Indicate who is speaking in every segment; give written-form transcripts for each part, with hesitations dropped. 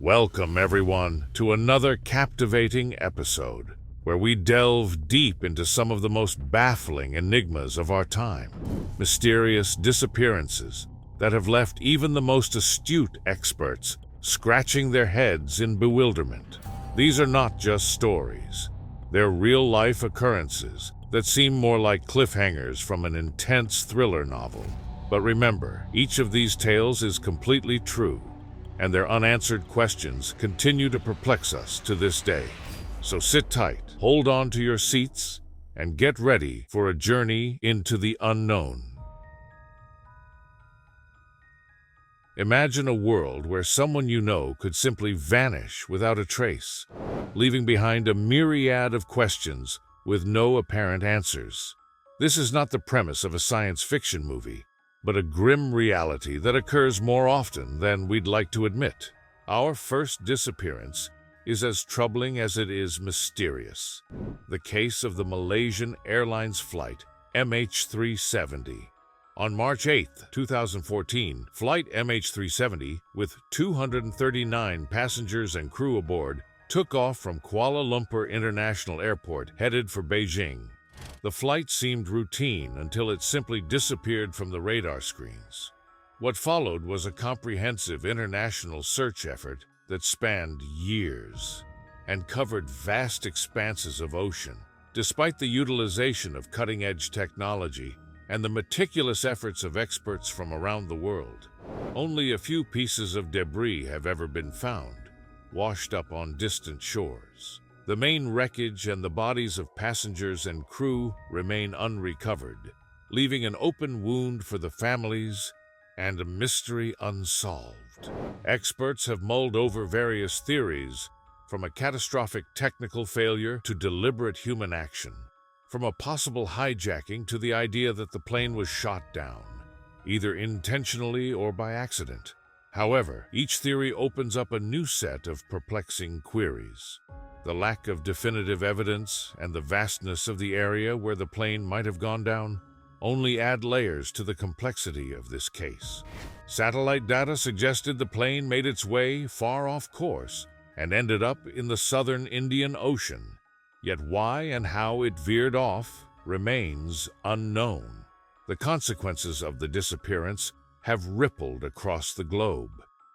Speaker 1: Welcome, everyone, to another captivating episode where we delve deep into some of the most baffling enigmas of our time, mysterious disappearances that have left even the most astute experts scratching their heads in bewilderment. These are not just stories. They're real-life occurrences that seem more like cliffhangers from an intense thriller novel. But remember, each of these tales is completely true, and their unanswered questions continue to perplex us to this day. So sit tight, hold on to your seats, and get ready for a journey into the unknown. Imagine a world where someone you know could simply vanish without a trace, leaving behind a myriad of questions with no apparent answers. This is not the premise of a science fiction movie, but a grim reality that occurs more often than we'd like to admit. Our first disappearance is as troubling as it is mysterious. The case of the Malaysian Airlines flight MH370. On March 8, 2014, flight MH370, with 239 passengers and crew aboard, took off from Kuala Lumpur International Airport, headed for Beijing. The flight seemed routine until it simply disappeared from the radar screens. What followed was a comprehensive international search effort that spanned years and covered vast expanses of ocean. Despite the utilization of cutting-edge technology and the meticulous efforts of experts from around the world, only a few pieces of debris have ever been found, washed up on distant shores. The main wreckage and the bodies of passengers and crew remain unrecovered, leaving an open wound for the families and a mystery unsolved. Experts have mulled over various theories, from a catastrophic technical failure to deliberate human action, from a possible hijacking to the idea that the plane was shot down, either intentionally or by accident. However, each theory opens up a new set of perplexing queries. The lack of definitive evidence and the vastness of the area where the plane might have gone down only add layers to the complexity of this case. Satellite data suggested the plane made its way far off course and ended up in the southern Indian Ocean. Yet why and how it veered off remains unknown. The consequences of the disappearance have rippled across the globe.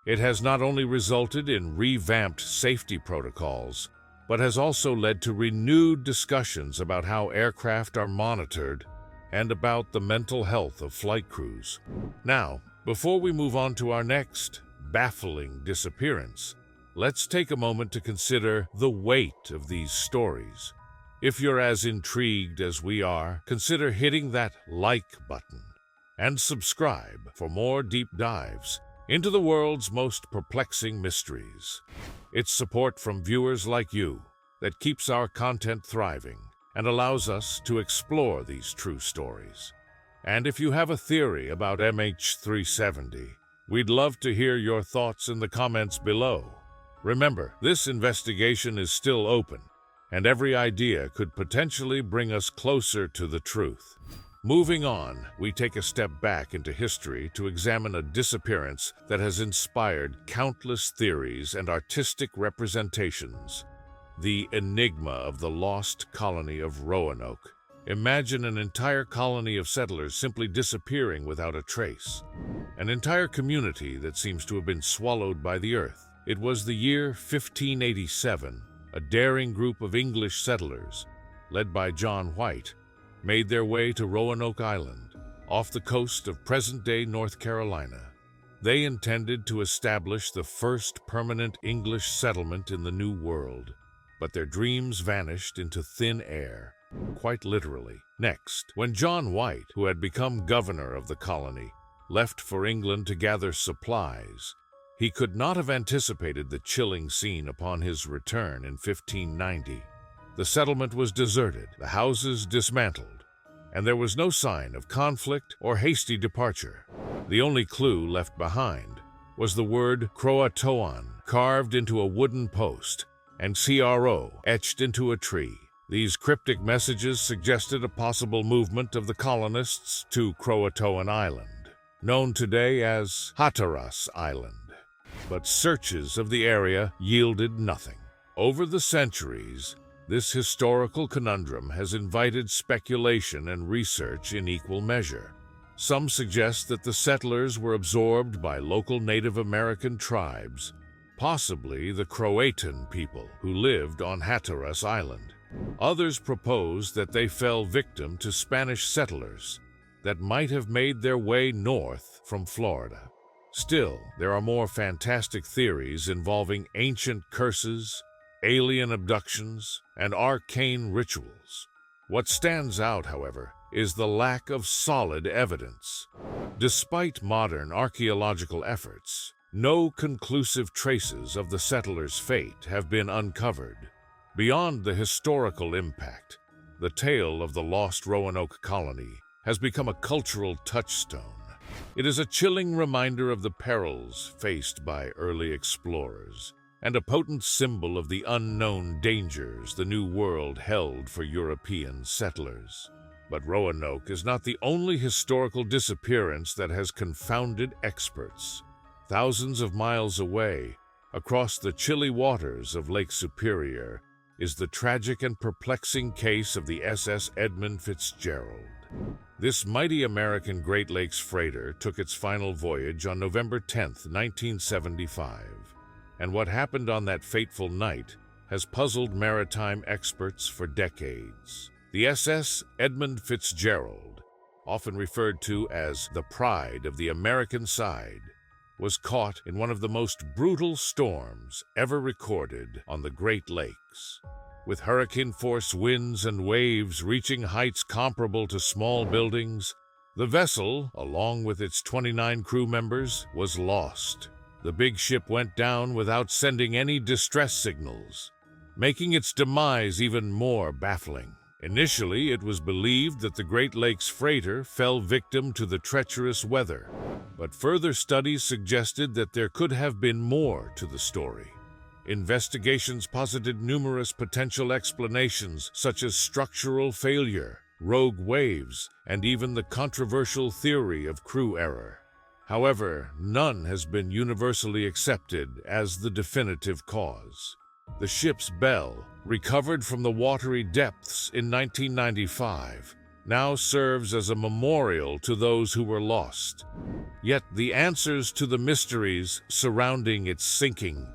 Speaker 1: It has not only resulted in revamped safety protocols, but has also led to renewed discussions about how aircraft are monitored and about the mental health of flight crews. Now, before we move on to our next baffling disappearance, let's take a moment to consider the weight of these stories. If you're as intrigued as we are, consider hitting that like button and subscribe for more deep dives into the world's most perplexing mysteries. It's support from viewers like you that keeps our content thriving and allows us to explore these true stories. And if you have a theory about MH370, we'd love to hear your thoughts in the comments below. Remember, this investigation is still open, and every idea could potentially bring us closer to the truth. Moving on, we take a step back into history to examine a disappearance that has inspired countless theories and artistic representations. The enigma of the lost colony of Roanoke. Imagine an entire colony of settlers simply disappearing without a trace. An entire community that seems to have been swallowed by the earth. It was the year 1587. A daring group of English settlers, led by John White, made their way to Roanoke Island, off the coast of present-day North Carolina. They intended to establish the first permanent English settlement in the New World, but their dreams vanished into thin air, quite literally. Next, when John White, who had become governor of the colony, left for England to gather supplies, he could not have anticipated the chilling scene upon his return in 1590. The settlement was deserted, the houses dismantled, and there was no sign of conflict or hasty departure. The only clue left behind was the word Croatoan carved into a wooden post and CRO etched into a tree. These cryptic messages suggested a possible movement of the colonists to Croatoan Island, known today as Hatteras Island. but searches of the area yielded nothing. Over the centuries, this historical conundrum has invited speculation and research in equal measure. Some suggest that the settlers were absorbed by local Native American tribes, possibly the Croatan people who lived on Hatteras Island. Others propose that they fell victim to Spanish settlers that might have made their way north from Florida. Still, there are more fantastic theories involving ancient curses, alien abductions, and arcane rituals. What stands out, however, is the lack of solid evidence. Despite modern archaeological efforts, no conclusive traces of the settlers' fate have been uncovered. Beyond the historical impact, the tale of the lost Roanoke colony has become a cultural touchstone. It is a chilling reminder of the perils faced by early explorers, and a potent symbol of the unknown dangers the New World held for European settlers. But Roanoke is not the only historical disappearance that has confounded experts. Thousands of miles away, across the chilly waters of Lake Superior, is the tragic and perplexing case of the SS Edmund Fitzgerald. This mighty American Great Lakes freighter took its final voyage on November 10, 1975. And what happened on that fateful night has puzzled maritime experts for decades. The SS Edmund Fitzgerald, often referred to as the Pride of the American Side, was caught in one of the most brutal storms ever recorded on the Great Lakes. With hurricane-force winds and waves reaching heights comparable to small buildings, the vessel, along with its 29 crew members, was lost. The big ship went down without sending any distress signals, making its demise even more baffling. Initially, it was believed that the Great Lakes freighter fell victim to the treacherous weather, but further studies suggested that there could have been more to the story. Investigations posited numerous potential explanations, such as structural failure, rogue waves, and even the controversial theory of crew error. However, none has been universally accepted as the definitive cause. The ship's bell, recovered from the watery depths in 1995, now serves as a memorial to those who were lost. Yet the answers to the mysteries surrounding its sinking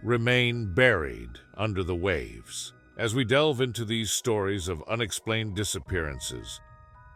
Speaker 1: remain buried under the waves. As we delve into these stories of unexplained disappearances,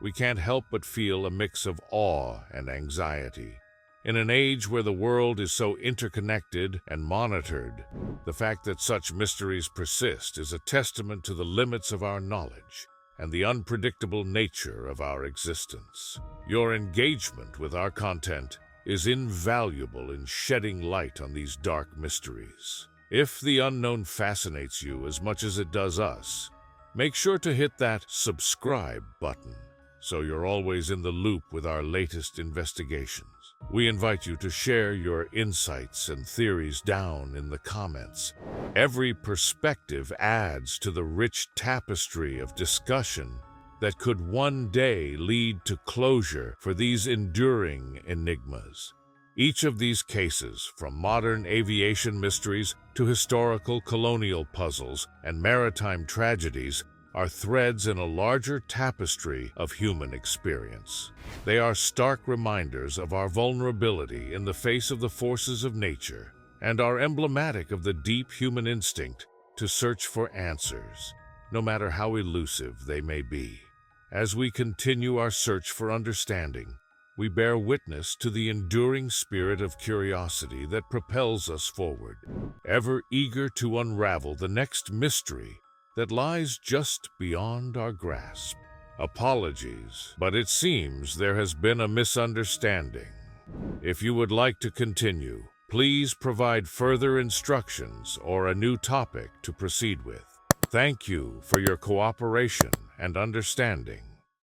Speaker 1: we can't help but feel a mix of awe and anxiety. In an age where the world is so interconnected and monitored, the fact that such mysteries persist is a testament to the limits of our knowledge and the unpredictable nature of our existence. Your engagement with our content is invaluable in shedding light on these dark mysteries. If the unknown fascinates you as much as it does us, make sure to hit that subscribe button so you're always in the loop with our latest investigations. We invite you to share your insights and theories down in the comments. Every perspective adds to the rich tapestry of discussion that could one day lead to closure for these enduring enigmas. Each of these cases, from modern aviation mysteries to historical colonial puzzles and maritime tragedies, are threads in a larger tapestry of human experience. They are stark reminders of our vulnerability in the face of the forces of nature and are emblematic of the deep human instinct to search for answers, no matter how elusive they may be. As we continue our search for understanding, we bear witness to the enduring spirit of curiosity that propels us forward, ever eager to unravel the next mystery that lies just beyond our grasp. Apologies, but it seems there has been a misunderstanding. If you would like to continue, please provide further instructions or a new topic to proceed with. Thank you for your cooperation and understanding.